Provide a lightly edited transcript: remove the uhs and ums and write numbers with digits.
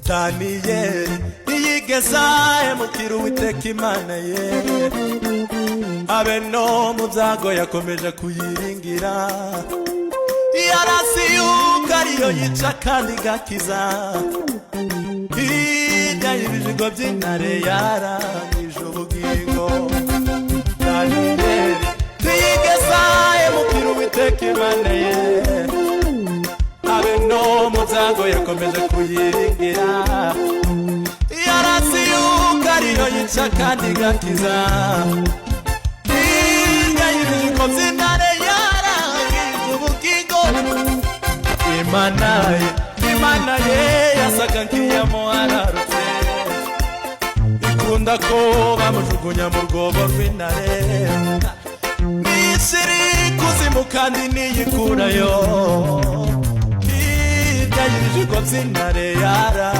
Daniyeli ntiyigeza hemukira Uwiteka Imana ye, habe no mu byago yakomeje kuyiringira, yarasi yuko ariyo yica kandi igakiza, hirya y'ibijigo by'intare yarangije ubugingo. Daniyeli ntiyigeza hemukira Uwiteka Imana ye, habe no mu byago yakomeje kuyiringira, yarasi yuko ariyo yica kandi igakiza, hirya y'ibijigo by'intare yarangije ubugingo. Imana ye yasaga nk'iyamo ararutse, ikunda ko bamujugunya mu rwobo rw'intare, n'isiri kuzimu kandi niyikurayo, hirya y'ibijigo by'intare yara